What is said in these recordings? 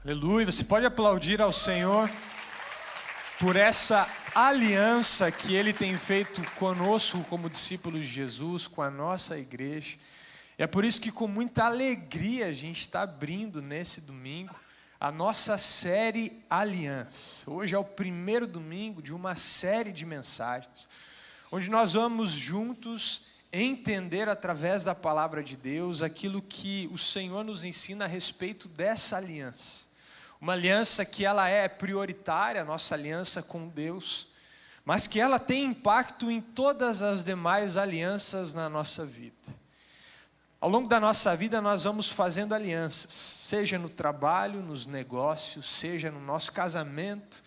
Aleluia, você pode aplaudir ao Senhor por essa aliança que Ele tem feito conosco como discípulos de Jesus, com a nossa igreja. E é por isso que com muita alegria a gente está abrindo nesse domingo a nossa série Aliança. Hoje é o primeiro domingo de uma série de mensagens, onde nós vamos juntos entender através da palavra de Deus aquilo que o Senhor nos ensina a respeito dessa aliança. Uma aliança que ela é prioritária, a nossa aliança com Deus, mas que ela tem impacto em todas as demais alianças na nossa vida. Ao longo da nossa vida nós vamos fazendo alianças, seja no trabalho, nos negócios, seja no nosso casamento.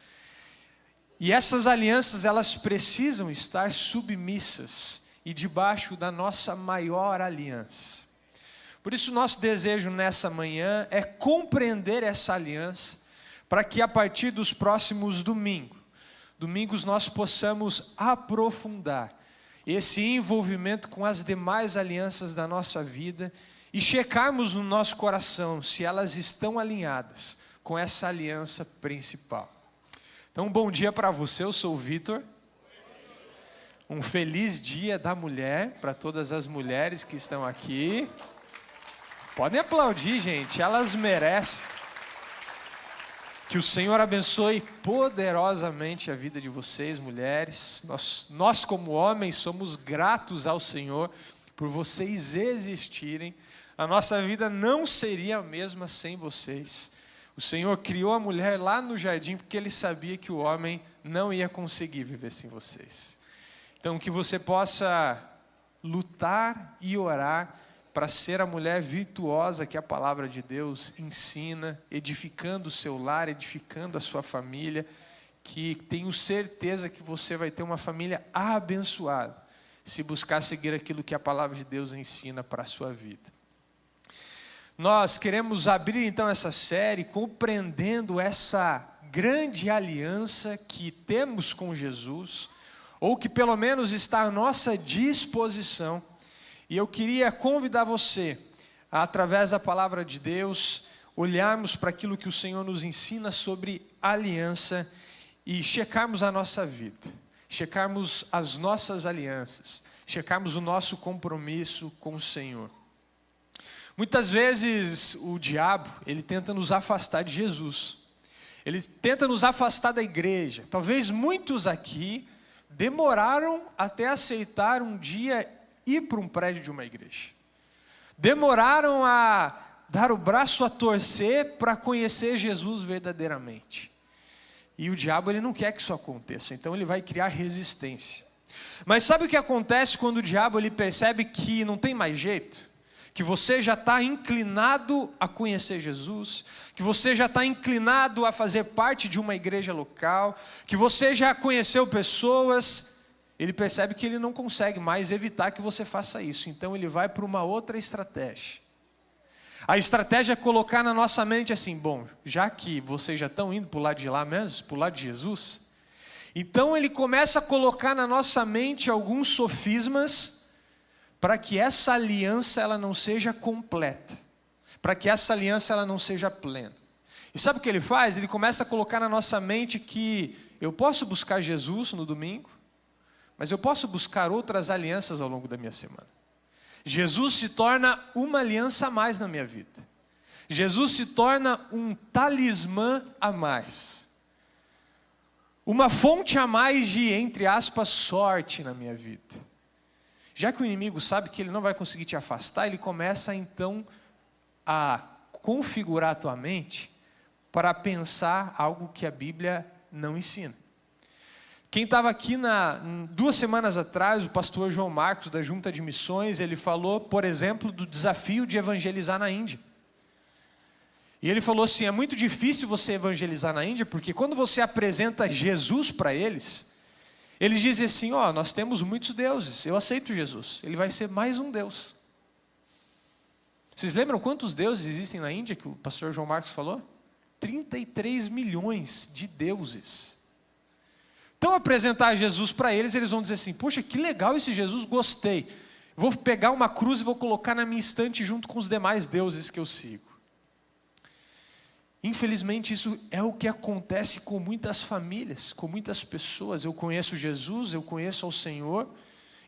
E essas alianças elas precisam estar submissas e debaixo da nossa maior aliança. Por isso nosso desejo nessa manhã é compreender essa aliança, para que a partir dos próximos domingos nós possamos aprofundar esse envolvimento com as demais alianças da nossa vida e checarmos no nosso coração se elas estão alinhadas com essa aliança principal. Então, um bom dia para você, eu sou o Vitor. Um feliz dia da mulher para todas as mulheres que estão aqui. Podem aplaudir, gente, elas merecem. Que o Senhor abençoe poderosamente a vida de vocês, mulheres. Nós como homens, somos gratos ao Senhor por vocês existirem. A nossa vida não seria a mesma sem vocês. O Senhor criou a mulher lá no jardim porque Ele sabia que o homem não ia conseguir viver sem vocês. Então, que você possa lutar e orar para ser a mulher virtuosa que a palavra de Deus ensina, edificando o seu lar, edificando a sua família, que tenho certeza que você vai ter uma família abençoada, se buscar seguir aquilo que a palavra de Deus ensina para a sua vida. Nós queremos abrir então essa série compreendendo essa grande aliança que temos com Jesus, ou que pelo menos está à nossa disposição. E eu queria convidar você, através da palavra de Deus, olharmos para aquilo que o Senhor nos ensina sobre aliança e checarmos a nossa vida, checarmos as nossas alianças, checarmos o nosso compromisso com o Senhor. Muitas vezes o diabo, ele tenta nos afastar de Jesus, ele tenta nos afastar da igreja. Talvez muitos aqui demoraram até aceitar um dia ir para um prédio de uma igreja. Demoraram a dar o braço a torcer para conhecer Jesus verdadeiramente. E o diabo ele não quer que isso aconteça, então ele vai criar resistência. Mas sabe o que acontece quando o diabo ele percebe que não tem mais jeito? Que você já está inclinado a conhecer Jesus, que você já está inclinado a fazer parte de uma igreja local, que você já conheceu pessoas. Ele percebe que ele não consegue mais evitar que você faça isso. Então ele vai para uma outra estratégia. A estratégia é colocar na nossa mente assim: bom, já que vocês já estão indo para o lado de lá mesmo, para o lado de Jesus, então ele começa a colocar na nossa mente alguns sofismas para que essa aliança ela não seja completa, para que essa aliança ela não seja plena. E sabe o que ele faz? Ele começa a colocar na nossa mente que eu posso buscar Jesus no domingo, mas eu posso buscar outras alianças ao longo da minha semana. Jesus se torna uma aliança a mais na minha vida. Jesus se torna um talismã a mais. Uma fonte a mais de, entre aspas, sorte na minha vida. Já que o inimigo sabe que ele não vai conseguir te afastar, ele começa então a configurar a tua mente para pensar algo que a Bíblia não ensina. Quem estava aqui 2 semanas atrás, o pastor João Marcos, da Junta de Missões, ele falou, por exemplo, do desafio de evangelizar na Índia. E ele falou assim: é muito difícil você evangelizar na Índia, porque quando você apresenta Jesus para eles, eles dizem assim: nós temos muitos deuses, eu aceito Jesus, ele vai ser mais um Deus. Vocês lembram quantos deuses existem na Índia que o pastor João Marcos falou? 33 milhões de deuses. Então apresentar Jesus para eles, eles vão dizer assim: poxa, que legal esse Jesus, gostei. Vou pegar uma cruz e vou colocar na minha estante junto com os demais deuses que eu sigo. Infelizmente, isso é o que acontece com muitas famílias, com muitas pessoas. Eu conheço Jesus, eu conheço ao Senhor,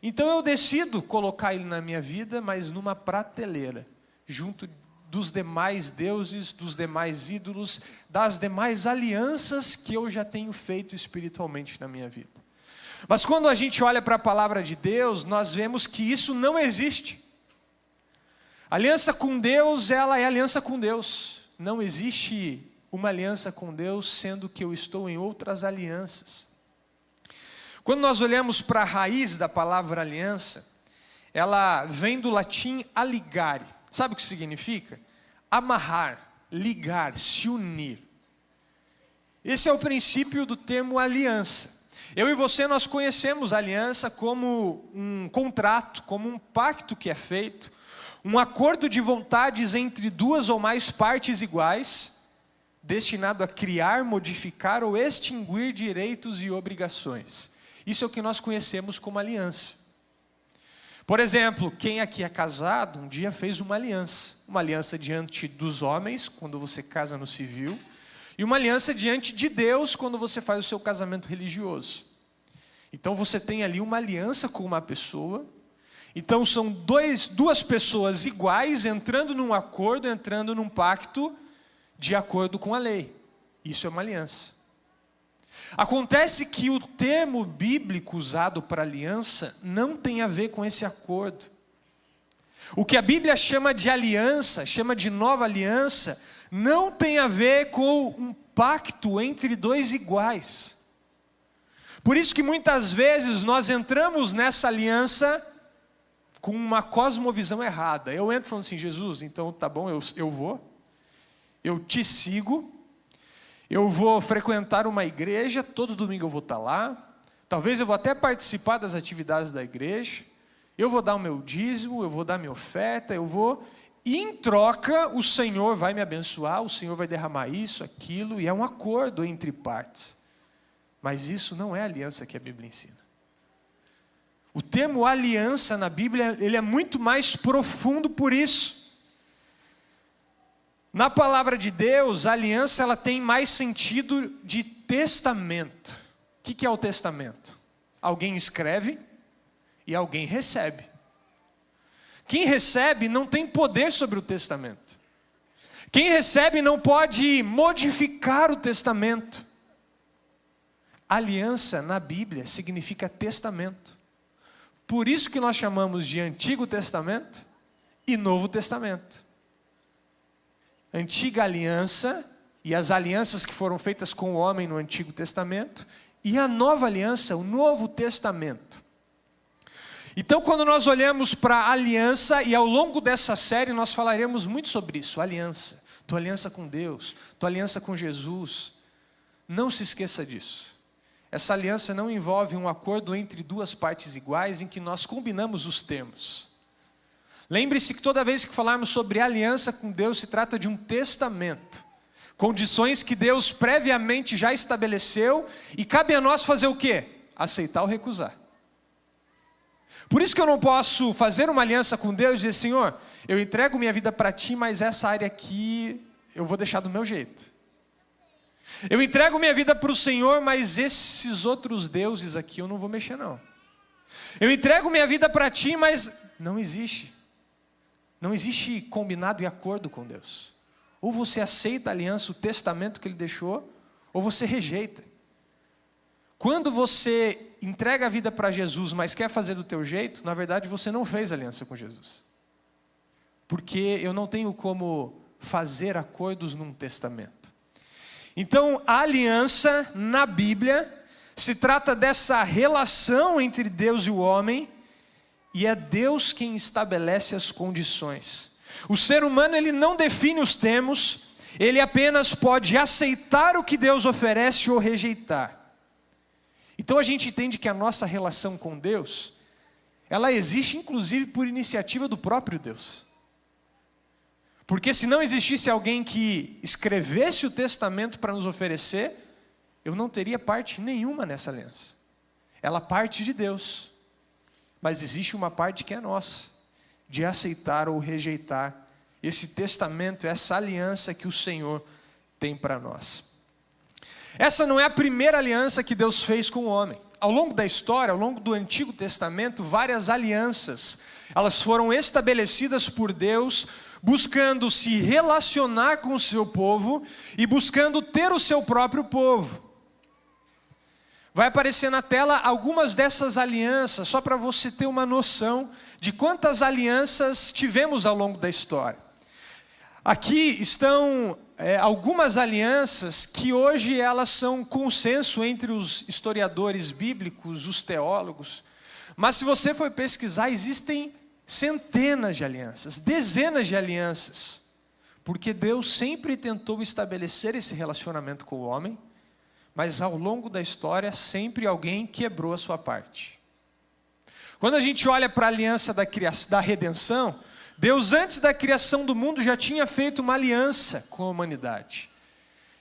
então eu decido colocar Ele na minha vida, mas numa prateleira, junto dos demais deuses, dos demais ídolos, das demais alianças que eu já tenho feito espiritualmente na minha vida. Mas quando a gente olha para a palavra de Deus, nós vemos que isso não existe. Aliança com Deus, ela é aliança com Deus. Não existe uma aliança com Deus, sendo que eu estou em outras alianças. Quando nós olhamos para a raiz da palavra aliança, ela vem do latim aligare. Sabe o que significa? Amarrar, ligar, se unir. Esse é o princípio do termo aliança. Eu e você, nós conhecemos a aliança como um contrato, como um pacto que é feito, um acordo de vontades entre duas ou mais partes iguais, destinado a criar, modificar ou extinguir direitos e obrigações. Isso é o que nós conhecemos como aliança. Por exemplo, quem aqui é casado, um dia fez uma aliança diante dos homens, quando você casa no civil, e uma aliança diante de Deus, quando você faz o seu casamento religioso. Então você tem ali uma aliança com uma pessoa. Então são duas pessoas iguais entrando num acordo, entrando num pacto de acordo com a lei. Isso é uma aliança. Acontece que o termo bíblico usado para aliança não tem a ver com esse acordo. O que a Bíblia chama de aliança, chama de nova aliança, não tem a ver com um pacto entre dois iguais. Por isso que muitas vezes nós entramos nessa aliança com uma cosmovisão errada. Eu entro falando assim, Jesus, então tá bom, eu vou, eu te sigo, eu vou frequentar uma igreja, todo domingo eu vou estar lá, talvez eu vou até participar das atividades da igreja, eu vou dar o meu dízimo, eu vou dar minha oferta, e em troca o Senhor vai me abençoar, o Senhor vai derramar isso, aquilo, e é um acordo entre partes. Mas isso não é a aliança que a Bíblia ensina. O termo aliança na Bíblia, ele é muito mais profundo por isso. Na palavra de Deus, a aliança ela tem mais sentido de testamento. O que é o testamento? Alguém escreve e alguém recebe. Quem recebe não tem poder sobre o testamento. Quem recebe não pode modificar o testamento. Aliança na Bíblia significa testamento. Por isso que nós chamamos de Antigo Testamento e Novo Testamento. Antiga aliança e as alianças que foram feitas com o homem no Antigo Testamento e a nova aliança, o Novo Testamento. Então quando nós olhamos para a aliança, e ao longo dessa série nós falaremos muito sobre isso, aliança, tua aliança com Deus, tua aliança com Jesus, não se esqueça disso. Essa aliança não envolve um acordo entre duas partes iguais em que nós combinamos os termos. Lembre-se que toda vez que falarmos sobre aliança com Deus, se trata de um testamento. Condições que Deus previamente já estabeleceu e cabe a nós fazer o quê? Aceitar ou recusar. Por isso que eu não posso fazer uma aliança com Deus e dizer, Senhor, eu entrego minha vida para Ti, mas essa área aqui eu vou deixar do meu jeito. Eu entrego minha vida para o Senhor, mas esses outros deuses aqui eu não vou mexer não. Eu entrego minha vida para Ti, mas não existe. Não existe combinado e acordo com Deus. Ou você aceita a aliança, o testamento que Ele deixou, ou você rejeita. Quando você entrega a vida para Jesus, mas quer fazer do teu jeito, na verdade você não fez aliança com Jesus. Porque eu não tenho como fazer acordos num testamento. Então, a aliança na Bíblia se trata dessa relação entre Deus e o homem, e é Deus quem estabelece as condições. O ser humano ele não define os termos, ele apenas pode aceitar o que Deus oferece ou rejeitar. Então a gente entende que a nossa relação com Deus, ela existe inclusive por iniciativa do próprio Deus. Porque se não existisse alguém que escrevesse o testamento para nos oferecer, eu não teria parte nenhuma nessa aliança. Ela parte de Deus. Mas existe uma parte que é nossa, de aceitar ou rejeitar esse testamento, essa aliança que o Senhor tem para nós. Essa não é a primeira aliança que Deus fez com o homem. Ao longo da história, ao longo do Antigo Testamento, várias alianças, elas foram estabelecidas por Deus, buscando se relacionar com o seu povo e buscando ter o seu próprio povo. Vai aparecer na tela algumas dessas alianças, só para você ter uma noção de quantas alianças tivemos ao longo da história. Aqui estão algumas alianças que hoje elas são consenso entre os historiadores bíblicos, os teólogos. Mas se você for pesquisar, existem centenas de alianças, dezenas de alianças. Porque Deus sempre tentou estabelecer esse relacionamento com o homem, mas ao longo da história sempre alguém quebrou a sua parte. Quando a gente olha para a aliança da redenção, Deus antes da criação do mundo já tinha feito uma aliança com a humanidade,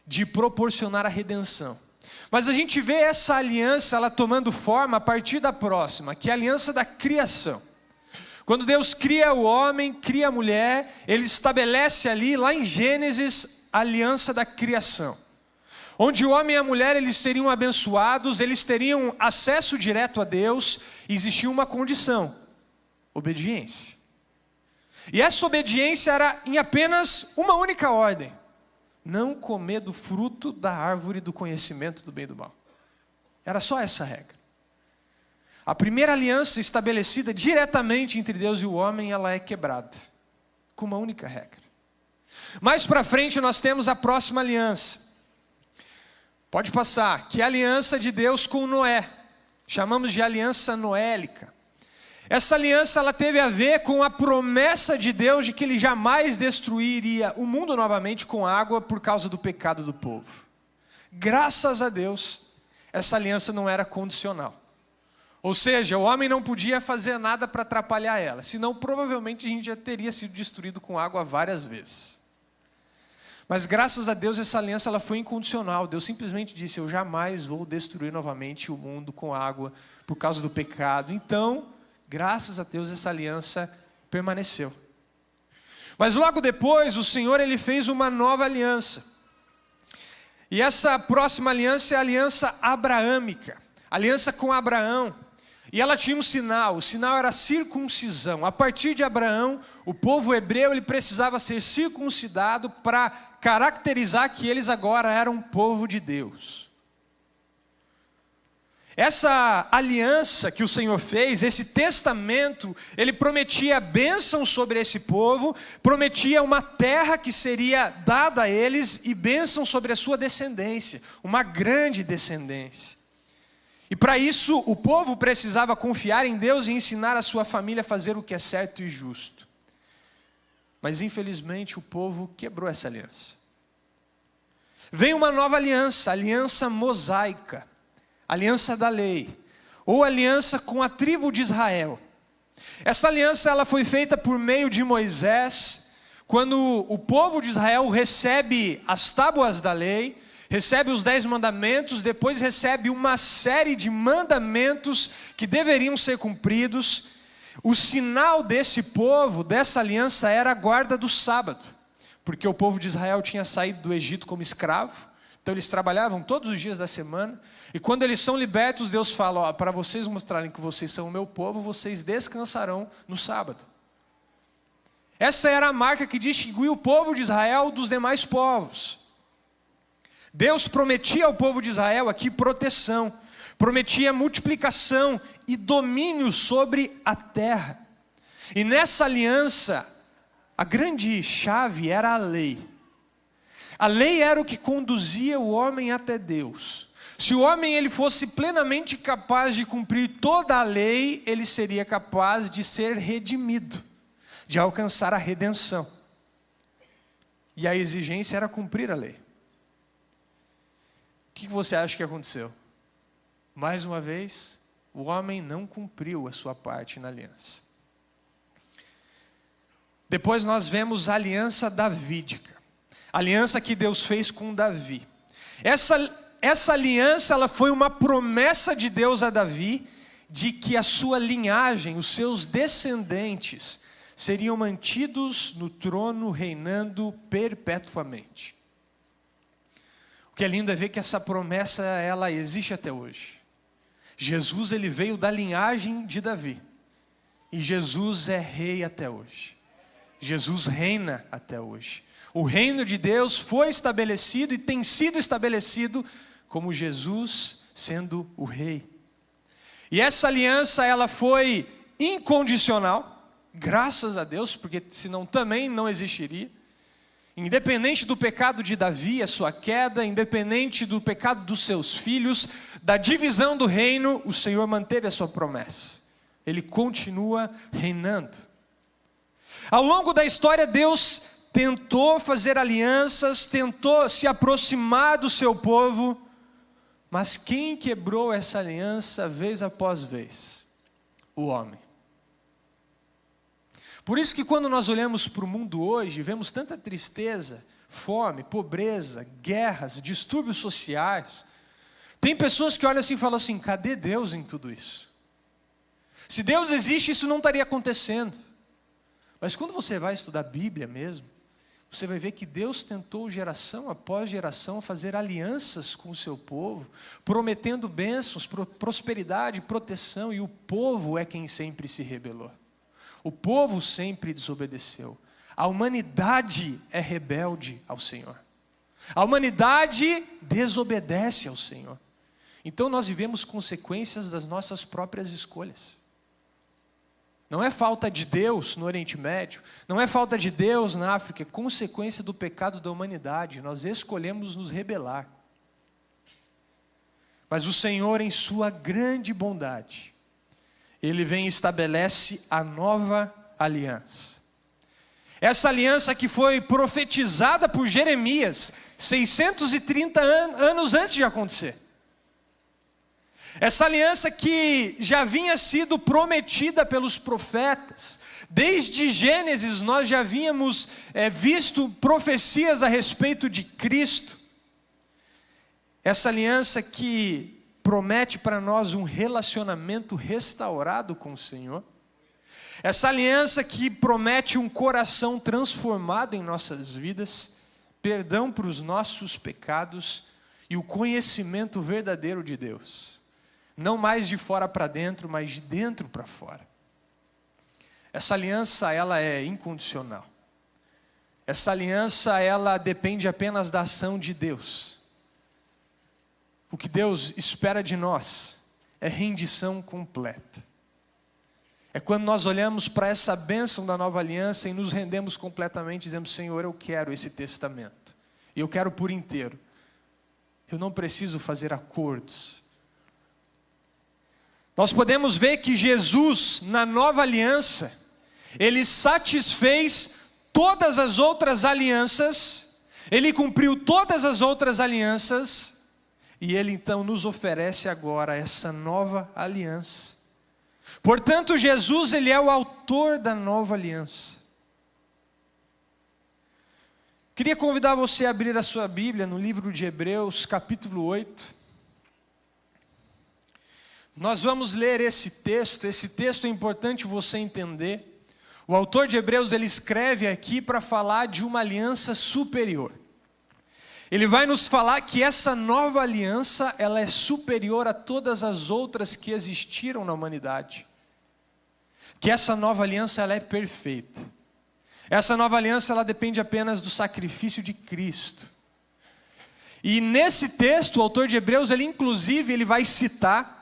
de proporcionar a redenção. Mas a gente vê essa aliança ela tomando forma a partir da próxima, que é a aliança da criação. Quando Deus cria o homem, cria a mulher, Ele estabelece ali, lá em Gênesis, a aliança da criação. Onde o homem e a mulher eles seriam abençoados, eles teriam acesso direto a Deus, e existia uma condição: obediência. E essa obediência era em apenas uma única ordem: não comer do fruto da árvore do conhecimento do bem e do mal. Era só essa regra. A primeira aliança estabelecida diretamente entre Deus e o homem, ela é quebrada, com uma única regra. Mais para frente nós temos a próxima aliança. Pode passar, que é a aliança de Deus com Noé. Chamamos de aliança noélica. Essa aliança ela teve a ver com a promessa de Deus de que Ele jamais destruiria o mundo novamente com água por causa do pecado do povo. Graças a Deus, essa aliança não era condicional. Ou seja, o homem não podia fazer nada para atrapalhar ela, senão provavelmente a gente já teria sido destruído com água várias vezes. Mas graças a Deus essa aliança ela foi incondicional. Deus simplesmente disse: eu jamais vou destruir novamente o mundo com água por causa do pecado. Então, graças a Deus essa aliança permaneceu. Mas logo depois o Senhor ele fez uma nova aliança. E essa próxima aliança é a aliança abraâmica, aliança com Abraão. E ela tinha um sinal, o sinal era a circuncisão. A partir de Abraão, o povo hebreu ele precisava ser circuncidado para caracterizar que eles agora eram um povo de Deus. Essa aliança que o Senhor fez, esse testamento, ele prometia bênção sobre esse povo, prometia uma terra que seria dada a eles e bênção sobre a sua descendência, uma grande descendência. E para isso o povo precisava confiar em Deus e ensinar a sua família a fazer o que é certo e justo. Mas infelizmente o povo quebrou essa aliança. Vem uma nova aliança, a aliança mosaica, aliança da lei, ou aliança com a tribo de Israel. Essa aliança ela foi feita por meio de Moisés, quando o povo de Israel recebe as tábuas da lei, recebe os 10 mandamentos, depois recebe uma série de mandamentos que deveriam ser cumpridos. O sinal desse povo, dessa aliança, era a guarda do sábado, porque o povo de Israel tinha saído do Egito como escravo, então eles trabalhavam todos os dias da semana, e quando eles são libertos, Deus fala: para vocês mostrarem que vocês são o meu povo, vocês descansarão no sábado. Essa era a marca que distinguia o povo de Israel dos demais povos. Deus prometia ao povo de Israel aqui proteção, prometia multiplicação e domínio sobre a terra. E nessa aliança, a grande chave era a lei. A lei era o que conduzia o homem até Deus. Se o homem ele fosse plenamente capaz de cumprir toda a lei, ele seria capaz de ser redimido, de alcançar a redenção. E a exigência era cumprir a lei. O que você acha que aconteceu? Mais uma vez, o homem não cumpriu a sua parte na aliança. Depois nós vemos a aliança davídica, a aliança que Deus fez com Davi. Essa aliança ela foi uma promessa de Deus a Davi, de que a sua linhagem, os seus descendentes, seriam mantidos no trono reinando perpetuamente. O que é lindo é ver que essa promessa, ela existe até hoje. Jesus, ele veio da linhagem de Davi. E Jesus é rei até hoje. Jesus reina até hoje. O reino de Deus foi estabelecido e tem sido estabelecido como Jesus sendo o rei. E essa aliança, ela foi incondicional, graças a Deus, porque senão também não existiria. Independente do pecado de Davi, a sua queda, independente do pecado dos seus filhos, da divisão do reino, o Senhor manteve a sua promessa. Ele continua reinando. Ao longo da história, Deus tentou fazer alianças, tentou se aproximar do seu povo, mas quem quebrou essa aliança vez após vez? O homem. Por isso que quando nós olhamos para o mundo hoje, vemos tanta tristeza, fome, pobreza, guerras, distúrbios sociais. Tem pessoas que olham assim e falam assim, cadê Deus em tudo isso? Se Deus existe, isso não estaria acontecendo. Mas quando você vai estudar a Bíblia mesmo, você vai ver que Deus tentou geração após geração fazer alianças com o seu povo, prometendo bênçãos, prosperidade, proteção, e o povo é quem sempre se rebelou. O povo sempre desobedeceu. A humanidade é rebelde ao Senhor. A humanidade desobedece ao Senhor. Então nós vivemos consequências das nossas próprias escolhas. Não é falta de Deus no Oriente Médio, não é falta de Deus na África, é consequência do pecado da humanidade. Nós escolhemos nos rebelar. Mas o Senhor, em sua grande bondade, Ele vem e estabelece a nova aliança. Essa aliança que foi profetizada por Jeremias 630 anos antes de acontecer. Essa aliança que já vinha sido prometida pelos profetas. Desde Gênesis nós já havíamos visto profecias a respeito de Cristo. Essa aliança que promete para nós um relacionamento restaurado com o Senhor. Essa aliança que promete um coração transformado em nossas vidas, perdão para os nossos pecados e o conhecimento verdadeiro de Deus. Não mais de fora para dentro, mas de dentro para fora. Essa aliança, ela é incondicional. Essa aliança, ela depende apenas da ação de Deus. O que Deus espera de nós é rendição completa. É quando nós olhamos para essa bênção da nova aliança e nos rendemos completamente, dizemos, Senhor, eu quero esse testamento. E eu quero por inteiro. Eu não preciso fazer acordos. Nós podemos ver que Jesus, na nova aliança, Ele satisfez todas as outras alianças, Ele cumpriu todas as outras alianças, e Ele então nos oferece agora essa nova aliança. Portanto, Jesus, Ele é o autor da nova aliança. Queria convidar você a abrir a sua Bíblia no livro de Hebreus, capítulo 8. Nós vamos ler esse texto é importante você entender. O autor de Hebreus, ele escreve aqui para falar de uma aliança superior. Ele vai nos falar que essa nova aliança, ela é superior a todas as outras que existiram na humanidade. Que essa nova aliança, ela é perfeita. Essa nova aliança, ela depende apenas do sacrifício de Cristo. E nesse texto, o autor de Hebreus, ele inclusive, ele vai citar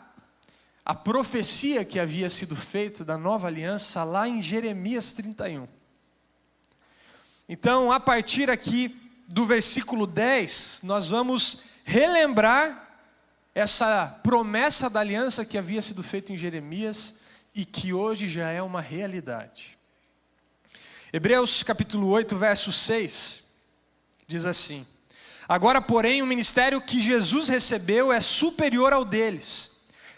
a profecia que havia sido feita da nova aliança lá em Jeremias 31. Então, a partir aqui do versículo 10, nós vamos relembrar essa promessa da aliança que havia sido feita em Jeremias e que hoje já é uma realidade. Hebreus capítulo 8, verso 6, diz assim: Agora, porém, o ministério que Jesus recebeu é superior ao deles,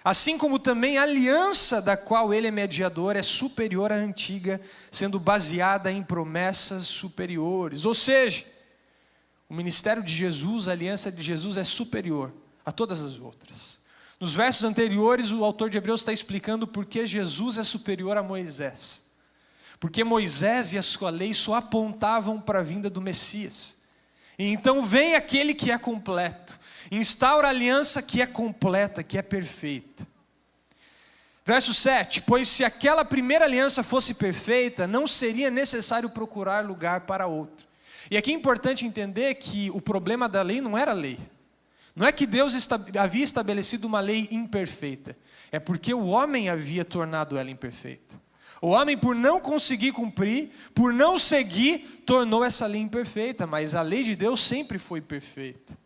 assim como também a aliança da qual ele é mediador é superior à antiga, sendo baseada em promessas superiores. Ou seja, o ministério de Jesus, a aliança de Jesus é superior a todas as outras. Nos versos anteriores, o autor de Hebreus está explicando por que Jesus é superior a Moisés. Porque Moisés e a sua lei só apontavam para a vinda do Messias. E então vem aquele que é completo, instaura a aliança que é completa, que é perfeita. Verso 7, pois se aquela primeira aliança fosse perfeita, não seria necessário procurar lugar para outra. E aqui é importante entender que o problema da lei não era a lei. Não é que Deus havia estabelecido uma lei imperfeita, é porque o homem havia tornado ela imperfeita. O homem, por não conseguir cumprir, por não seguir, tornou essa lei imperfeita, mas a lei de Deus sempre foi perfeita.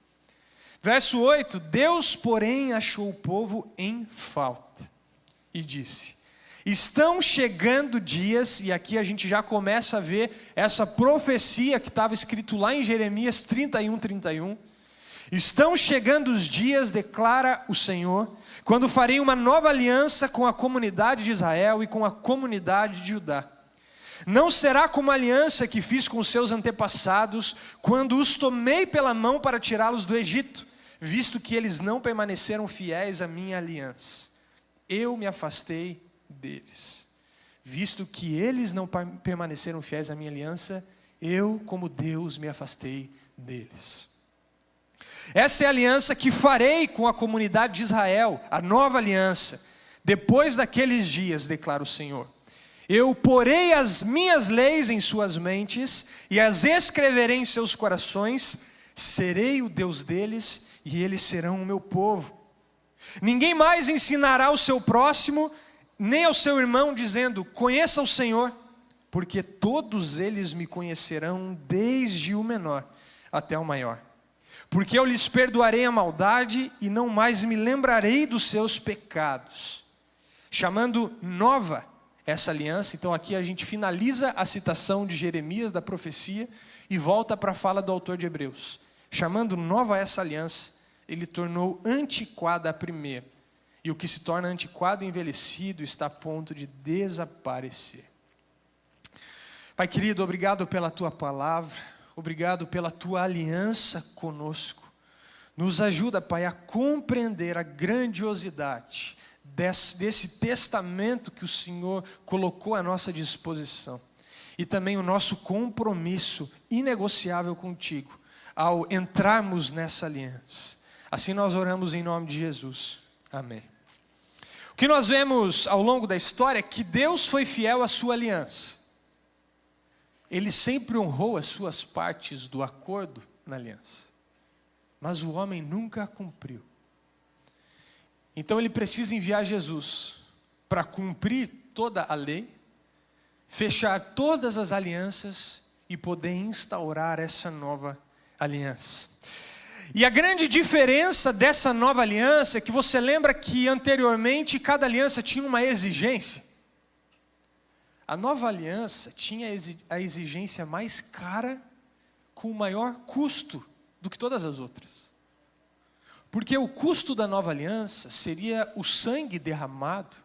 Verso 8, Deus, porém, achou o povo em falta e disse: estão chegando dias, e aqui a gente já começa a ver essa profecia que estava escrito lá em Jeremias 31. Estão chegando os dias, declara o Senhor, quando farei uma nova aliança com a comunidade de Israel e com a comunidade de Judá. Não será como a aliança que fiz com os seus antepassados, quando os tomei pela mão para tirá-los do Egito, visto que eles não permaneceram fiéis à minha aliança. Eu me afastei deles. Visto que eles não permaneceram fiéis à minha aliança, eu, como Deus, me afastei deles. Essa é a aliança que farei com a comunidade de Israel, a nova aliança. Depois daqueles dias, declara o Senhor, eu porei as minhas leis em suas mentes e as escreverei em seus corações. Serei o Deus deles e eles serão o meu povo. Ninguém mais ensinará ao seu próximo, nem ao seu irmão, dizendo: conheça o Senhor, porque todos eles me conhecerão, desde o menor até o maior. Porque eu lhes perdoarei a maldade e não mais me lembrarei dos seus pecados. Chamando nova essa aliança, então aqui a gente finaliza a citação de Jeremias da profecia e volta para a fala do autor de Hebreus. Chamando nova essa aliança, ele tornou antiquada a primeira. E o que se torna antiquado e envelhecido está a ponto de desaparecer. Pai querido, obrigado pela tua palavra, obrigado pela tua aliança conosco. Nos ajuda, Pai, a compreender a grandiosidade desse testamento que o Senhor colocou à nossa disposição. E também o nosso compromisso inegociável contigo, ao entrarmos nessa aliança. Assim nós oramos em nome de Jesus. Amém. O que nós vemos ao longo da história é que Deus foi fiel à sua aliança. Ele sempre honrou as suas partes do acordo na aliança. Mas o homem nunca a cumpriu. Então ele precisa enviar Jesus para cumprir toda a lei, fechar todas as alianças e poder instaurar essa nova aliança. E a grande diferença dessa nova aliança é que você lembra que anteriormente cada aliança tinha uma exigência. A nova aliança tinha a exigência mais cara com o maior custo do que todas as outras. Porque o custo da nova aliança seria o sangue derramado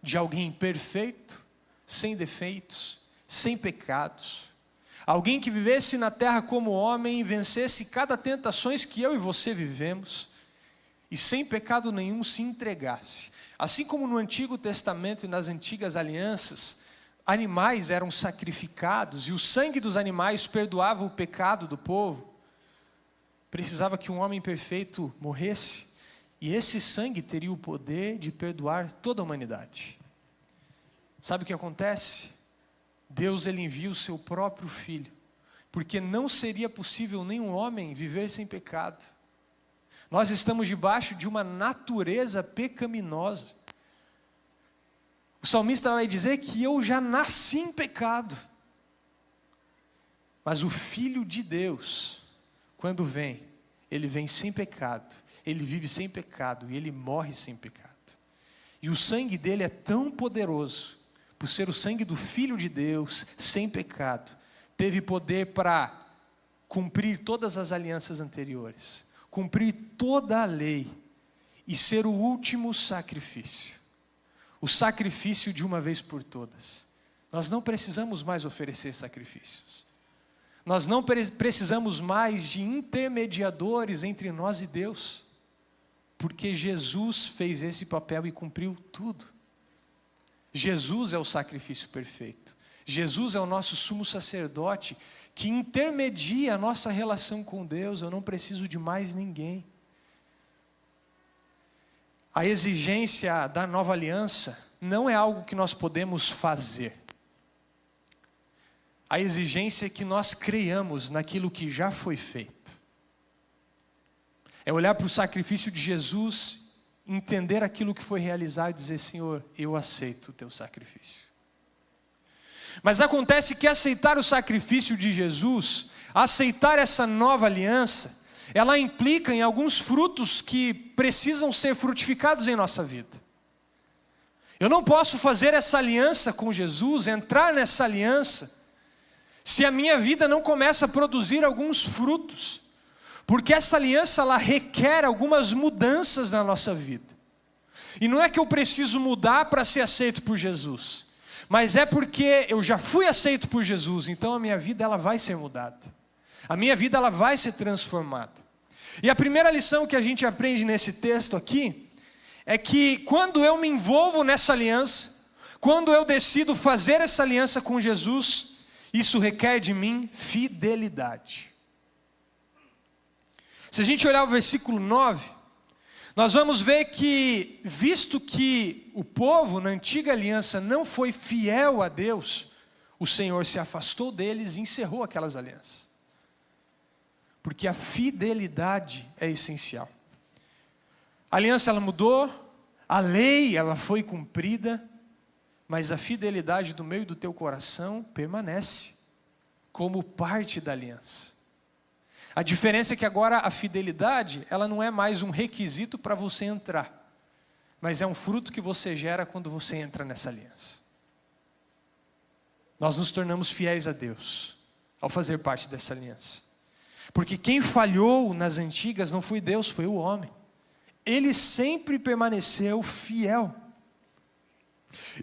de alguém perfeito, sem defeitos, sem pecados. Alguém que vivesse na terra como homem e vencesse cada tentações que eu e você vivemos e sem pecado nenhum se entregasse. Assim como no Antigo Testamento e nas antigas alianças, animais eram sacrificados e o sangue dos animais perdoava o pecado do povo, precisava que um homem perfeito morresse e esse sangue teria o poder de perdoar toda a humanidade. Sabe o que acontece? Deus ele envia o seu próprio Filho, porque não seria possível nenhum homem viver sem pecado. Nós estamos debaixo de uma natureza pecaminosa. O salmista vai dizer que eu já nasci em pecado. Mas o Filho de Deus, quando vem, ele vem sem pecado, ele vive sem pecado e ele morre sem pecado. E o sangue dele é tão poderoso, por ser o sangue do Filho de Deus, sem pecado, teve poder para cumprir todas as alianças anteriores, cumprir toda a lei e ser o último sacrifício. O sacrifício de uma vez por todas. Nós não precisamos mais oferecer sacrifícios. Nós não precisamos mais de intermediadores entre nós e Deus, porque Jesus fez esse papel e cumpriu tudo. Jesus é o sacrifício perfeito. Jesus é o nosso sumo sacerdote que intermedia a nossa relação com Deus. Eu não preciso de mais ninguém. A exigência da nova aliança não é algo que nós podemos fazer. A exigência é que nós creiamos naquilo que já foi feito. É olhar para o sacrifício de Jesus, entender aquilo que foi realizado e dizer: Senhor, eu aceito o teu sacrifício. Mas acontece que aceitar o sacrifício de Jesus, aceitar essa nova aliança, ela implica em alguns frutos que precisam ser frutificados em nossa vida. Eu não posso fazer essa aliança com Jesus, entrar nessa aliança, se a minha vida não começa a produzir alguns frutos. Porque essa aliança, ela requer algumas mudanças na nossa vida. E não é que eu preciso mudar para ser aceito por Jesus, mas é porque eu já fui aceito por Jesus, então a minha vida ela vai ser mudada. A minha vida ela vai ser transformada. E a primeira lição que a gente aprende nesse texto aqui, é que quando eu me envolvo nessa aliança, quando eu decido fazer essa aliança com Jesus, isso requer de mim fidelidade. Se a gente olhar o versículo 9, nós vamos ver que, visto que o povo na antiga aliança não foi fiel a Deus, o Senhor se afastou deles e encerrou aquelas alianças. Porque a fidelidade é essencial. A aliança ela mudou, a lei ela foi cumprida, mas a fidelidade do meu e do teu coração permanece como parte da aliança. A diferença é que agora a fidelidade, ela não é mais um requisito para você entrar, mas é um fruto que você gera quando você entra nessa aliança. Nós nos tornamos fiéis a Deus ao fazer parte dessa aliança. Porque quem falhou nas antigas não foi Deus, foi o homem. Ele sempre permaneceu fiel.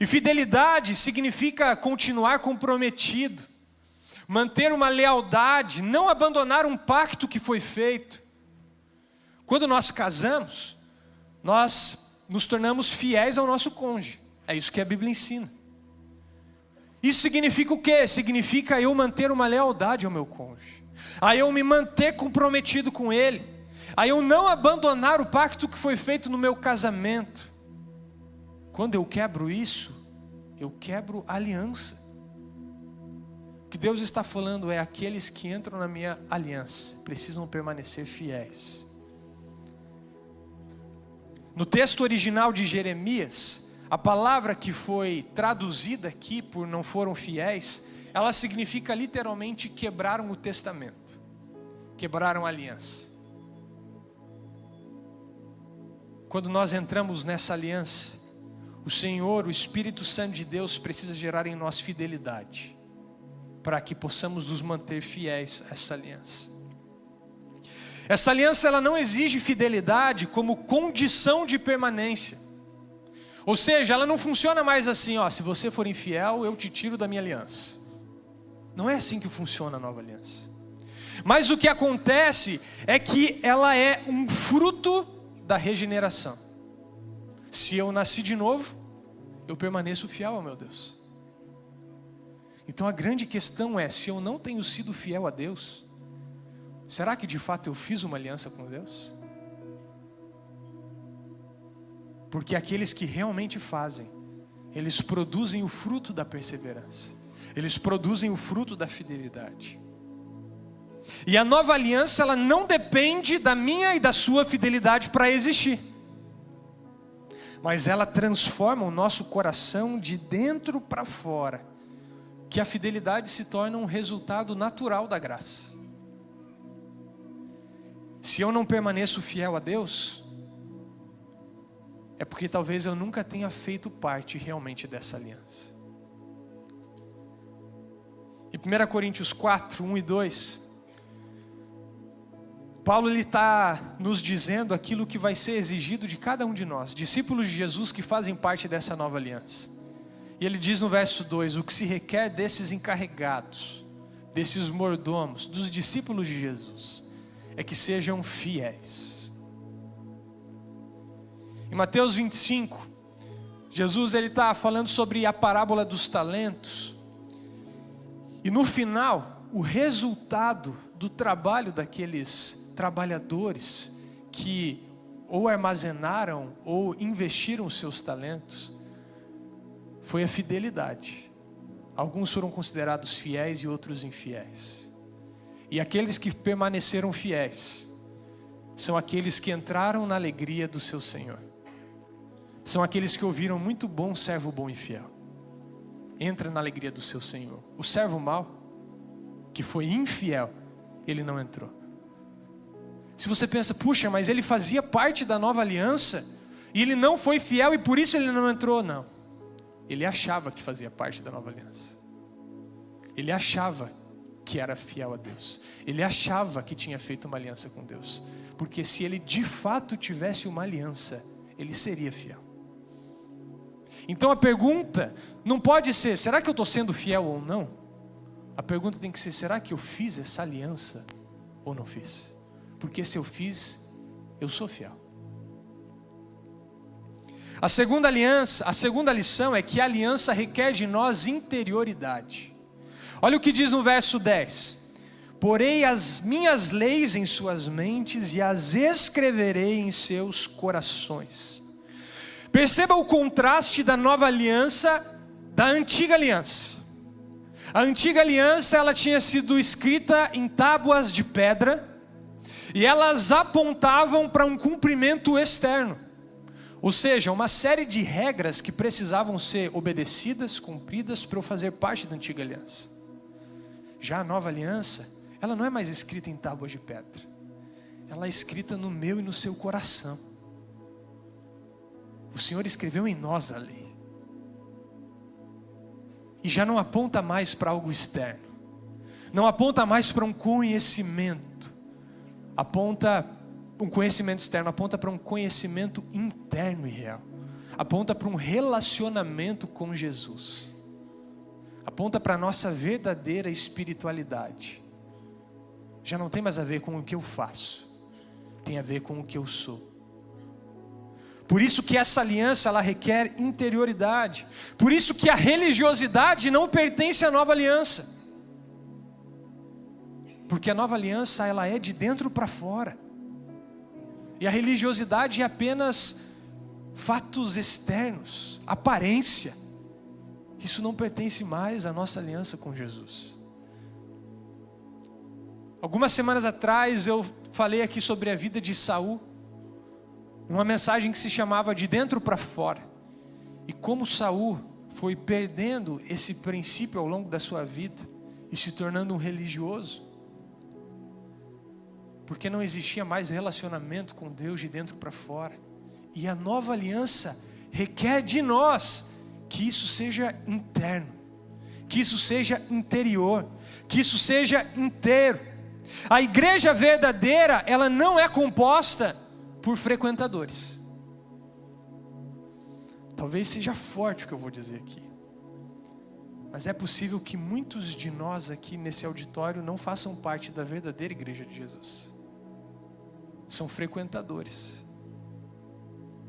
E fidelidade significa continuar comprometido, manter uma lealdade, não abandonar um pacto que foi feito. Quando nós casamos, nós nos tornamos fiéis ao nosso cônjuge. É isso que a Bíblia ensina. Isso significa o quê? Significa eu manter uma lealdade ao meu cônjuge. Aí eu me manter comprometido com ele. Aí eu não abandonar o pacto que foi feito no meu casamento. Quando eu quebro isso, eu quebro a aliança. O que Deus está falando é: aqueles que entram na minha aliança precisam permanecer fiéis. No texto original de Jeremias, a palavra que foi traduzida aqui por não foram fiéis, ela significa literalmente quebraram o testamento, quebraram a aliança. Quando nós entramos nessa aliança, o Senhor, o Espírito Santo de Deus precisa gerar em nós fidelidade, para que possamos nos manter fiéis a essa aliança. Essa aliança ela não exige fidelidade como condição de permanência. Ou seja, ela não funciona mais assim, se você for infiel, eu te tiro da minha aliança. Não é assim que funciona a nova aliança. Mas o que acontece é que ela é um fruto da regeneração. Se eu nasci de novo, eu permaneço fiel ao meu Deus. Então a grande questão é: se eu não tenho sido fiel a Deus, será que de fato eu fiz uma aliança com Deus? Porque aqueles que realmente fazem, eles produzem o fruto da perseverança, eles produzem o fruto da fidelidade. E a nova aliança, ela não depende da minha e da sua fidelidade para existir, mas ela transforma o nosso coração de dentro para fora, que a fidelidade se torna um resultado natural da graça. Se eu não permaneço fiel a Deus, é porque talvez eu nunca tenha feito parte realmente dessa aliança. Em 1 Coríntios 4, 1 e 2, Paulo está nos dizendo aquilo que vai ser exigido de cada um de nós, discípulos de Jesus que fazem parte dessa nova aliança. E ele diz no verso 2, o que se requer desses encarregados, desses mordomos, dos discípulos de Jesus, é que sejam fiéis. Em Mateus 25, Jesus está falando sobre a parábola dos talentos. E no final, o resultado do trabalho daqueles trabalhadores que ou armazenaram ou investiram os seus talentos foi a fidelidade. Alguns foram considerados fiéis e outros infiéis. E aqueles que permaneceram fiéis são aqueles que entraram na alegria do seu Senhor. São aqueles que ouviram: muito bom, servo bom e fiel. Entra na alegria do seu Senhor. O servo mau, que foi infiel, ele não entrou. Se você pensa: puxa, mas ele fazia parte da nova aliança e ele não foi fiel e por isso ele não entrou. Não, ele achava que fazia parte da nova aliança. Ele achava que era fiel a Deus. Ele achava que tinha feito uma aliança com Deus. Porque se ele de fato tivesse uma aliança, ele seria fiel. Então a pergunta não pode ser: será que eu estou sendo fiel ou não? A pergunta tem que ser: será que eu fiz essa aliança ou não fiz? Porque se eu fiz, eu sou fiel. A segunda lição é que a aliança requer de nós interioridade. Olha o que diz no verso 10: porei as minhas leis em suas mentes e as escreverei em seus corações. Perceba o contraste da nova aliança da antiga aliança. A antiga aliança, ela tinha sido escrita em tábuas de pedra e elas apontavam para um cumprimento externo. Ou seja, uma série de regras que precisavam ser obedecidas, cumpridas para eu fazer parte da antiga aliança. Já a nova aliança, ela não é mais escrita em tábuas de pedra. Ela é escrita no meu e no seu coração. O Senhor escreveu em nós a lei. E já não aponta mais para algo externo. Não aponta mais para um conhecimento. Aponta um conhecimento externo, aponta para um conhecimento interno e real. Aponta para um relacionamento com Jesus. Aponta para a nossa verdadeira espiritualidade. Já não tem mais a ver com o que eu faço. Tem a ver com o que eu sou. Por isso que essa aliança, ela requer interioridade. Por isso que a religiosidade não pertence à nova aliança. Porque a nova aliança, ela é de dentro para fora. E a religiosidade é apenas fatos externos, aparência. Isso não pertence mais à nossa aliança com Jesus. Algumas semanas atrás eu falei aqui sobre a vida de Saul. Uma mensagem que se chamava de dentro para fora. E como Saul foi perdendo esse princípio ao longo da sua vida e se tornando um religioso. Porque não existia mais relacionamento com Deus de dentro para fora. E a nova aliança requer de nós que isso seja interno, que isso seja interior, que isso seja inteiro. A igreja verdadeira, ela não é composta por frequentadores. Talvez seja forte o que eu vou dizer aqui, mas é possível que muitos de nós aqui nesse auditório não façam parte da verdadeira igreja de Jesus. São frequentadores.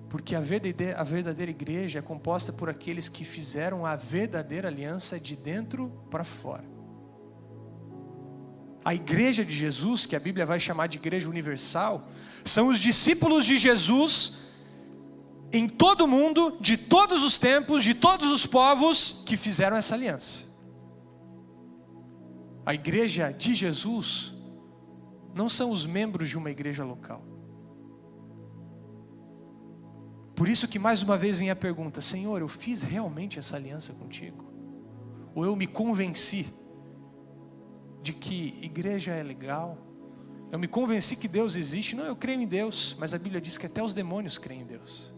Porque a verdadeira igreja é composta por aqueles que fizeram a verdadeira aliança de dentro para fora. A igreja de Jesus, que a Bíblia vai chamar de igreja universal, são os discípulos de Jesus em todo o mundo, de todos os tempos, de todos os povos que fizeram essa aliança. A igreja de Jesus não são os membros de uma igreja local. Por isso que mais uma vez vem a pergunta: Senhor, eu fiz realmente essa aliança contigo? Ou eu me convenci de que igreja é legal? Eu me convenci que Deus existe? Não, eu creio em Deus, mas a Bíblia diz que até os demônios creem em Deus.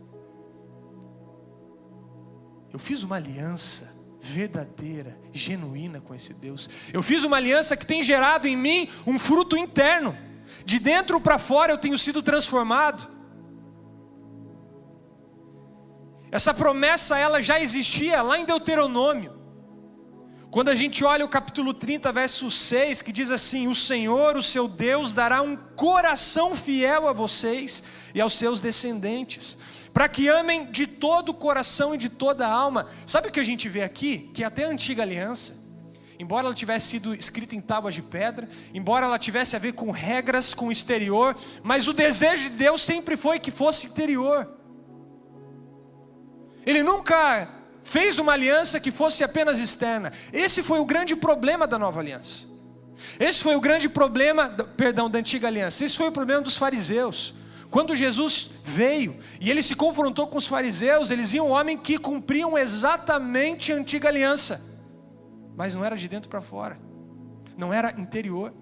Eu fiz uma aliança verdadeira, genuína com esse Deus. Eu fiz uma aliança que tem gerado em mim um fruto interno. De dentro para fora eu tenho sido transformado. Essa promessa, ela já existia lá em Deuteronômio. Quando a gente olha o capítulo 30, verso 6, que diz assim: o Senhor, o seu Deus, dará um coração fiel a vocês e aos seus descendentes, para que amem de todo o coração e de toda a alma. Sabe o que a gente vê aqui? Que até a antiga aliança, embora ela tivesse sido escrita em tábuas de pedra, embora ela tivesse a ver com regras, com o exterior, mas o desejo de Deus sempre foi que fosse interior. Ele nunca fez uma aliança que fosse apenas externa. Esse foi o grande problema da nova aliança. Esse foi o grande problema, da antiga aliança. Esse foi o problema dos fariseus. Quando Jesus veio e ele se confrontou com os fariseus, eles viam um homem que cumpriam exatamente a antiga aliança, mas não era de dentro para fora, não era interior.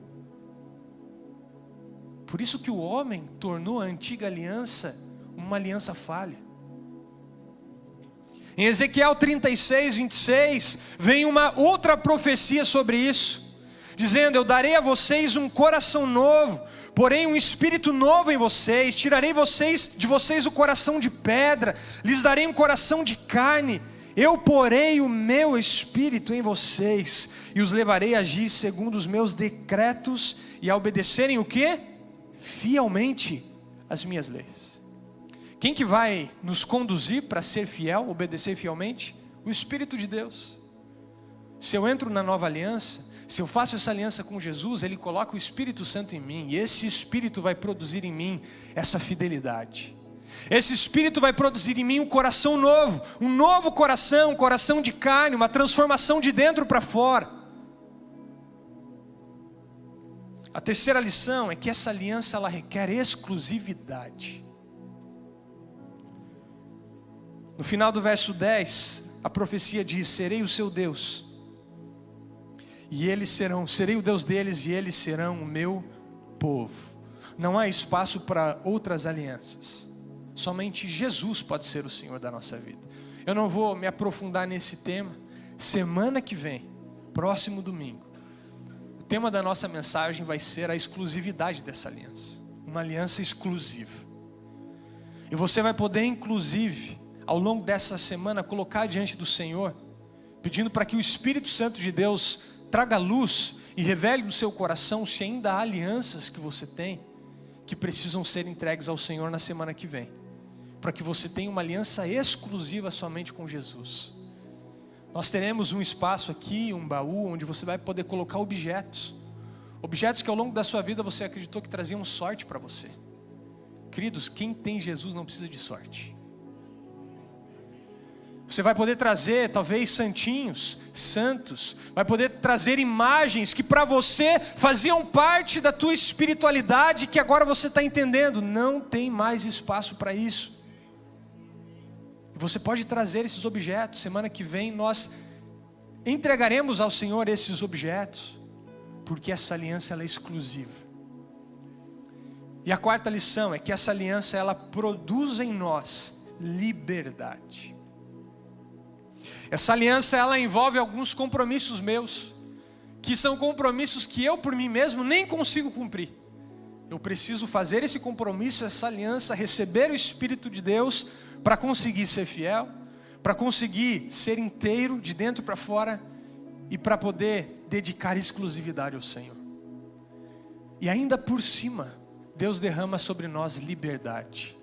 Por isso que o homem tornou a antiga aliança uma aliança falha. Em Ezequiel 36, 26, vem uma outra profecia sobre isso, dizendo: eu darei a vocês um coração novo, porém um espírito novo em vocês, tirarei de vocês o coração de pedra, lhes darei um coração de carne, eu porei o meu espírito em vocês, e os levarei a agir segundo os meus decretos, e a obedecerem o quê? Fielmente as minhas leis. Quem que vai nos conduzir para ser fiel, obedecer fielmente? O Espírito de Deus. Se eu entro na nova aliança, se eu faço essa aliança com Jesus, Ele coloca o Espírito Santo em mim, e esse Espírito vai produzir em mim essa fidelidade. Esse Espírito vai produzir em mim um coração novo, um novo coração, um coração de carne, uma transformação de dentro para fora. A terceira lição é que essa aliança ela requer exclusividade. No final do verso 10, a profecia diz: serei o seu Deus, e serei o Deus deles, e eles serão o meu povo. Não há espaço para outras alianças. Somente Jesus pode ser o Senhor da nossa vida. Eu não vou me aprofundar nesse tema. Semana que vem, próximo domingo, o tema da nossa mensagem vai ser a exclusividade dessa aliança. Uma aliança exclusiva. E você vai poder, inclusive, ao longo dessa semana, colocar diante do Senhor, pedindo para que o Espírito Santo de Deus traga luz e revele no seu coração se ainda há alianças que você tem que precisam ser entregues ao Senhor na semana que vem, para que você tenha uma aliança exclusiva somente com Jesus. Nós teremos um espaço aqui, um baú, onde você vai poder colocar objetos que ao longo da sua vida você acreditou que traziam sorte para você. Queridos, quem tem Jesus não precisa de sorte. Você vai poder trazer talvez santinhos, santos, vai poder trazer imagens que para você faziam parte da tua espiritualidade, que agora você está entendendo, não tem mais espaço para isso. Você pode trazer esses objetos. Semana que vem nós entregaremos ao Senhor esses objetos, porque essa aliança ela é exclusiva. E a quarta lição é que essa aliança ela produz em nós liberdade. Essa aliança ela envolve alguns compromissos meus, que são compromissos que eu por mim mesmo nem consigo cumprir. Eu preciso fazer esse compromisso, essa aliança, receber o Espírito de Deus para conseguir ser fiel, para conseguir ser inteiro de dentro para fora e para poder dedicar exclusividade ao Senhor. E ainda por cima, Deus derrama sobre nós liberdade.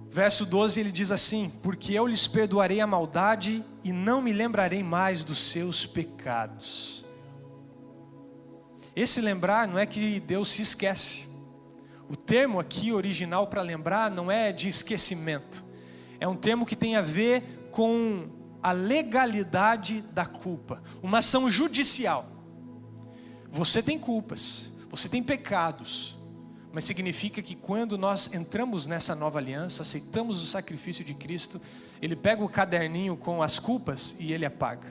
Verso 12 ele diz assim: porque eu lhes perdoarei a maldade e não me lembrarei mais dos seus pecados. Esse lembrar não é que Deus se esquece. O termo aqui original para lembrar não é de esquecimento. É um termo que tem a ver com a legalidade da culpa. Uma ação judicial. Você tem culpas, você tem pecados, mas significa que quando nós entramos nessa nova aliança, aceitamos o sacrifício de Cristo, Ele pega o caderninho com as culpas e Ele apaga.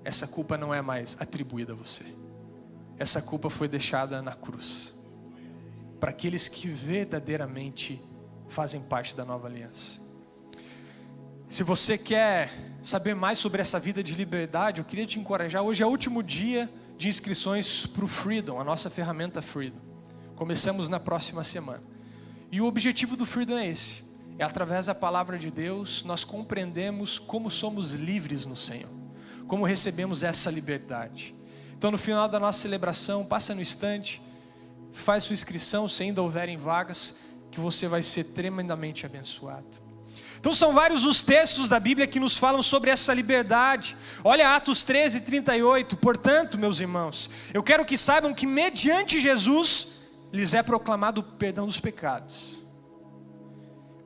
Essa culpa não é mais atribuída a você. Essa culpa foi deixada na cruz, para aqueles que verdadeiramente fazem parte da nova aliança. Se você quer saber mais sobre essa vida de liberdade, eu queria te encorajar. Hoje é o último dia de inscrições para o Freedom, a nossa ferramenta Freedom. Começamos na próxima semana. E o objetivo do Freedom é esse. É através da palavra de Deus, nós compreendemos como somos livres no Senhor. Como recebemos essa liberdade. Então no final da nossa celebração, passa no estande, faz sua inscrição, se ainda houverem vagas, que você vai ser tremendamente abençoado. Então são vários os textos da Bíblia que nos falam sobre essa liberdade. Olha Atos 13:38. Portanto, meus irmãos, eu quero que saibam que mediante Jesus lhes é proclamado o perdão dos pecados.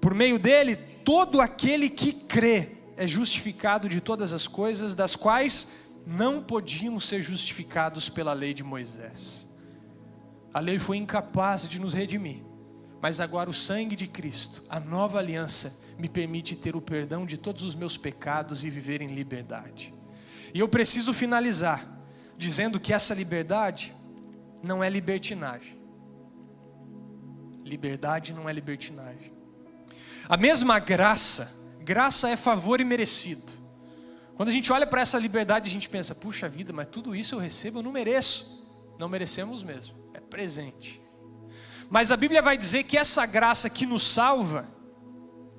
Por meio dele, todo aquele que crê é justificado de todas as coisas das quais não podiam ser justificados pela lei de Moisés. A lei foi incapaz de nos redimir, mas agora o sangue de Cristo, a nova aliança, me permite ter o perdão de todos os meus pecados e viver em liberdade. E eu preciso finalizar dizendo que essa liberdade não é libertinagem. Liberdade não é libertinagem. A mesma graça é favor imerecido. Quando a gente olha para essa liberdade, a gente pensa, puxa vida, mas tudo isso eu recebo, eu não mereço. Não merecemos mesmo, é presente. Mas a Bíblia vai dizer que essa graça que nos salva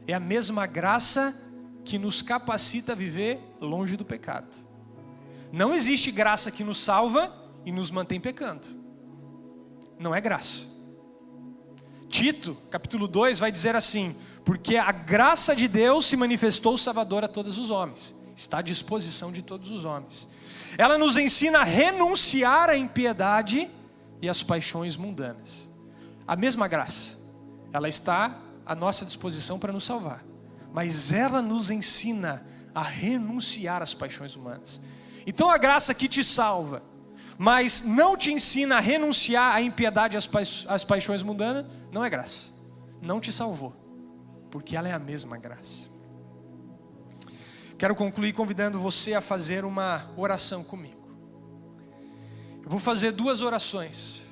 é a mesma graça que nos capacita a viver longe do pecado. Não existe graça que nos salva e nos mantém pecando. Não é graça. Tito, capítulo 2, vai dizer assim: porque a graça de Deus se manifestou salvadora a todos os homens. Está à disposição de todos os homens. Ela nos ensina a renunciar à impiedade e às paixões mundanas. A mesma graça, ela está à nossa disposição para nos salvar. Mas ela nos ensina a renunciar às paixões humanas. Então a graça que te salva, mas não te ensina a renunciar à impiedade e às paixões mundanas, não é graça. Não te salvou, porque ela é a mesma graça. Quero concluir convidando você a fazer uma oração comigo. Eu vou fazer 2 orações.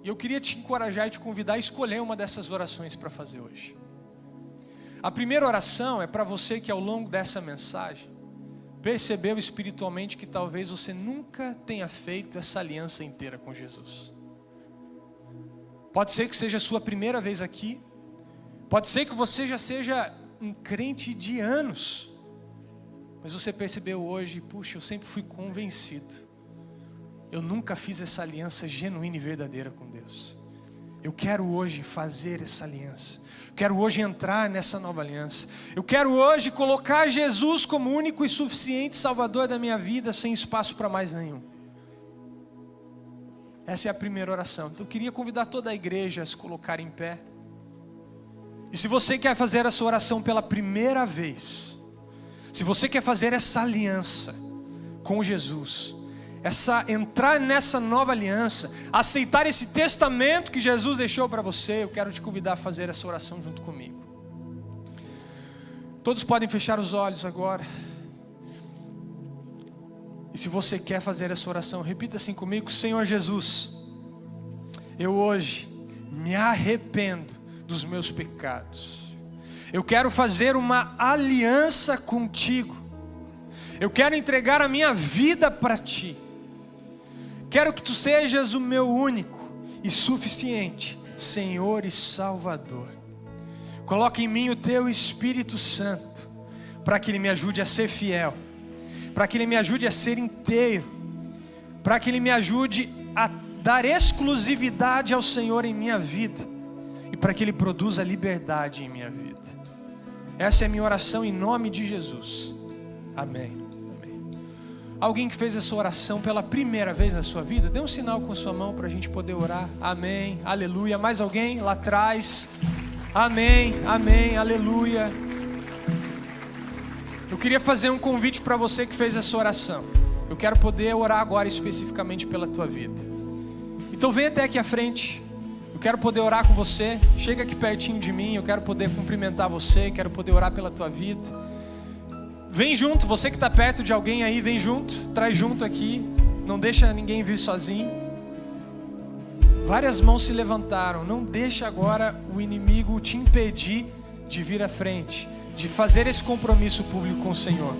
E eu queria te encorajar e te convidar a escolher uma dessas orações para fazer hoje. A primeira oração é para você que ao longo dessa mensagem percebeu espiritualmente que talvez você nunca tenha feito essa aliança inteira com Jesus. Pode ser que seja a sua primeira vez aqui. Pode ser que você já seja um crente de anos. Mas você percebeu hoje, puxa, eu sempre fui convencido. Eu nunca fiz essa aliança genuína e verdadeira com Deus. Eu quero hoje fazer essa aliança. Eu quero hoje entrar nessa nova aliança. Eu quero hoje colocar Jesus como único e suficiente Salvador da minha vida, sem espaço para mais nenhum. Essa é a primeira oração. Então eu queria convidar toda a igreja a se colocar em pé. E se você quer fazer essa oração pela primeira vez, se você quer fazer essa aliança com Jesus, entrar nessa nova aliança, aceitar esse testamento que Jesus deixou para você, eu quero te convidar a fazer essa oração junto comigo. Todos podem fechar os olhos agora. E se você quer fazer essa oração, repita assim comigo: Senhor Jesus, eu hoje me arrependo dos meus pecados. Eu quero fazer uma aliança contigo. Eu quero entregar a minha vida para ti. Quero que tu sejas o meu único e suficiente Senhor e Salvador. Coloque em mim o teu Espírito Santo, para que ele me ajude a ser fiel, para que ele me ajude a ser inteiro, para que ele me ajude a dar exclusividade ao Senhor em minha vida, e para que ele produza liberdade em minha vida. Essa é a minha oração em nome de Jesus. Amém. Alguém que fez essa oração pela primeira vez na sua vida, dê um sinal com a sua mão para a gente poder orar. Amém, aleluia. Mais alguém lá atrás? Amém, amém, aleluia. Eu queria fazer um convite para você que fez essa oração. Eu quero poder orar agora especificamente pela tua vida. Então vem até aqui à frente. Eu quero poder orar com você. Chega aqui pertinho de mim. Eu quero poder cumprimentar você. Quero poder orar pela tua vida. Vem junto, você que está perto de alguém aí, vem junto, traz junto aqui, não deixa ninguém vir sozinho. Várias mãos se levantaram, não deixa agora o inimigo te impedir de vir à frente, de fazer esse compromisso público com o Senhor.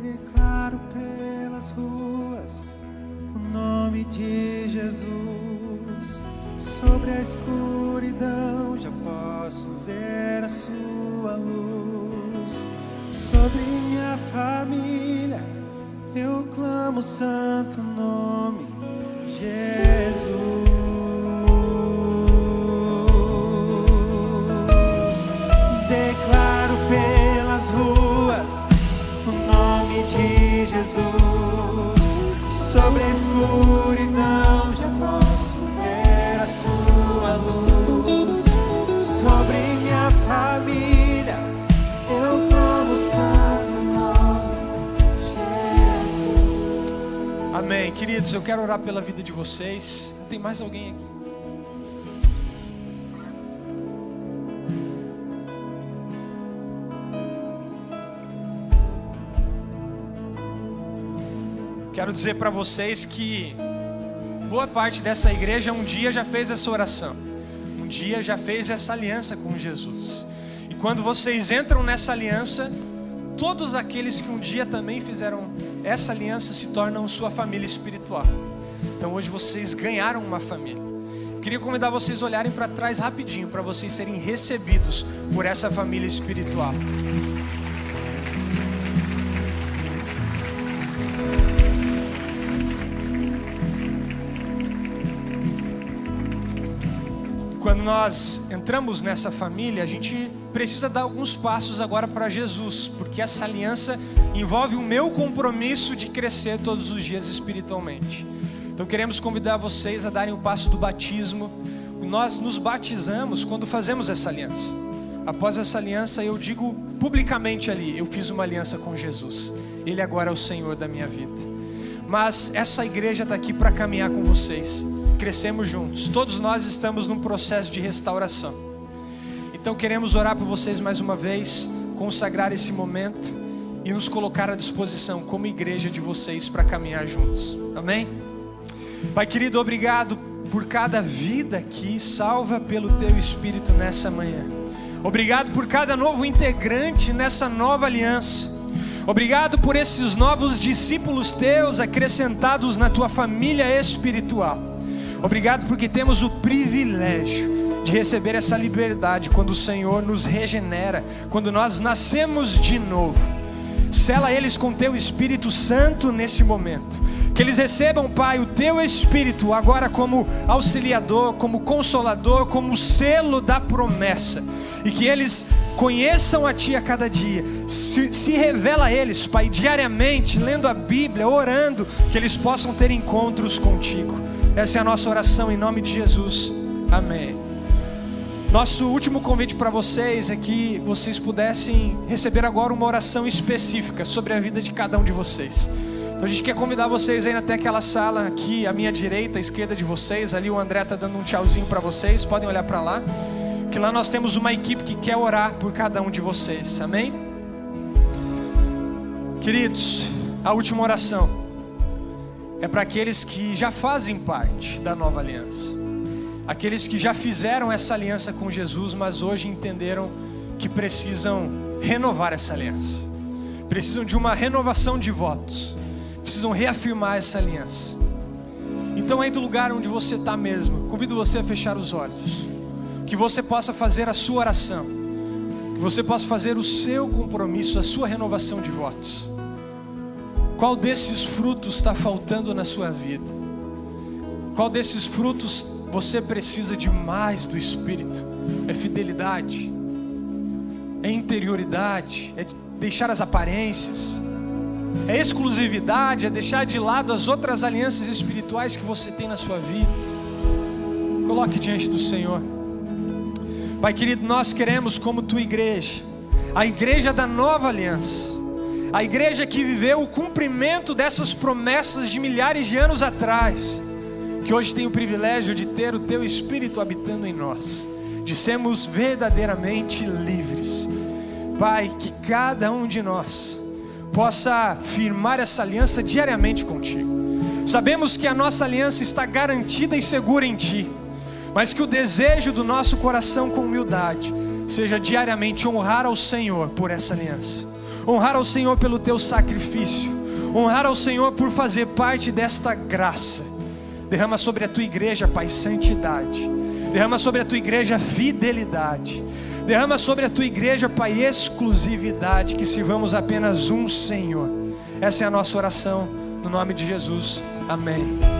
Declaro pelas ruas o nome de escuridão já posso ver a sua luz. Sobre minha família eu clamo o santo nome, Jesus. Declaro pelas ruas o nome de Jesus. Sobre a escuridão já posso ver a sua luz. Sobre minha família eu clamo o santo nome, Jesus. Amém. Queridos, eu quero orar pela vida de vocês. Tem mais alguém aqui? Quero dizer para vocês que boa parte dessa igreja um dia já fez essa oração, um dia já fez essa aliança com Jesus. E quando vocês entram nessa aliança, todos aqueles que um dia também fizeram essa aliança se tornam sua família espiritual. Então hoje vocês ganharam uma família. Eu queria convidar vocês a olharem para trás rapidinho, para vocês serem recebidos por essa família espiritual. Quando nós entramos nessa família, a gente precisa dar alguns passos agora para Jesus, porque essa aliança envolve o meu compromisso de crescer todos os dias espiritualmente. Então queremos convidar vocês a darem o passo do batismo. Nós nos batizamos quando fazemos essa aliança. Após essa aliança eu digo publicamente ali, eu fiz uma aliança com Jesus. Ele agora é o Senhor da minha vida. Mas essa igreja está aqui para caminhar com vocês. Crescemos juntos, todos nós estamos num processo de restauração. Então queremos orar por vocês mais uma vez, consagrar esse momento e nos colocar à disposição como igreja de vocês para caminhar juntos, amém? Pai querido, obrigado por cada vida aqui salva pelo Teu Espírito nessa manhã. Obrigado por cada novo integrante nessa nova aliança. Obrigado por esses novos discípulos Teus acrescentados na Tua família espiritual. Obrigado porque temos o privilégio de receber essa liberdade quando o Senhor nos regenera, quando nós nascemos de novo. Sela eles com Teu Espírito Santo nesse momento. Que eles recebam, Pai, o Teu Espírito agora como auxiliador, como consolador, como selo da promessa. E que eles conheçam a Ti a cada dia. Se revela a eles, Pai, diariamente, lendo a Bíblia, orando, que eles possam ter encontros contigo. Essa é a nossa oração em nome de Jesus, amém. Nosso último convite para vocês é que vocês pudessem receber agora uma oração específica sobre a vida de cada um de vocês. Então a gente quer convidar vocês aí até aquela sala aqui, à minha direita, à esquerda de vocês. Ali o André está dando um tchauzinho para vocês, podem olhar para lá. Que lá nós temos uma equipe que quer orar por cada um de vocês, amém? Queridos, a última oração é para aqueles que já fazem parte da nova aliança. Aqueles que já fizeram essa aliança com Jesus, mas hoje entenderam que precisam renovar essa aliança. Precisam de uma renovação de votos. Precisam reafirmar essa aliança. Então aí do lugar onde você está mesmo, convido você a fechar os olhos. Que você possa fazer a sua oração. Que você possa fazer o seu compromisso, a sua renovação de votos. Qual desses frutos está faltando na sua vida? Qual desses frutos você precisa de mais do Espírito? É fidelidade? É interioridade? É deixar as aparências? É exclusividade? É deixar de lado as outras alianças espirituais que você tem na sua vida? Coloque diante do Senhor. Pai querido, nós queremos como Tua igreja, a igreja da nova aliança, a igreja que viveu o cumprimento dessas promessas de milhares de anos atrás, que hoje tem o privilégio de ter o Teu Espírito habitando em nós, de sermos verdadeiramente livres. Pai, que cada um de nós possa firmar essa aliança diariamente contigo. Sabemos que a nossa aliança está garantida e segura em Ti, mas que o desejo do nosso coração com humildade seja diariamente honrar ao Senhor por essa aliança, honrar ao Senhor pelo Teu sacrifício, honrar ao Senhor por fazer parte desta graça. Derrama sobre a Tua igreja, Pai, santidade. Derrama sobre a tua igreja fidelidade. Derrama sobre a tua igreja, Pai, exclusividade, que sirvamos apenas um Senhor. Essa é a nossa oração, no nome de Jesus, amém.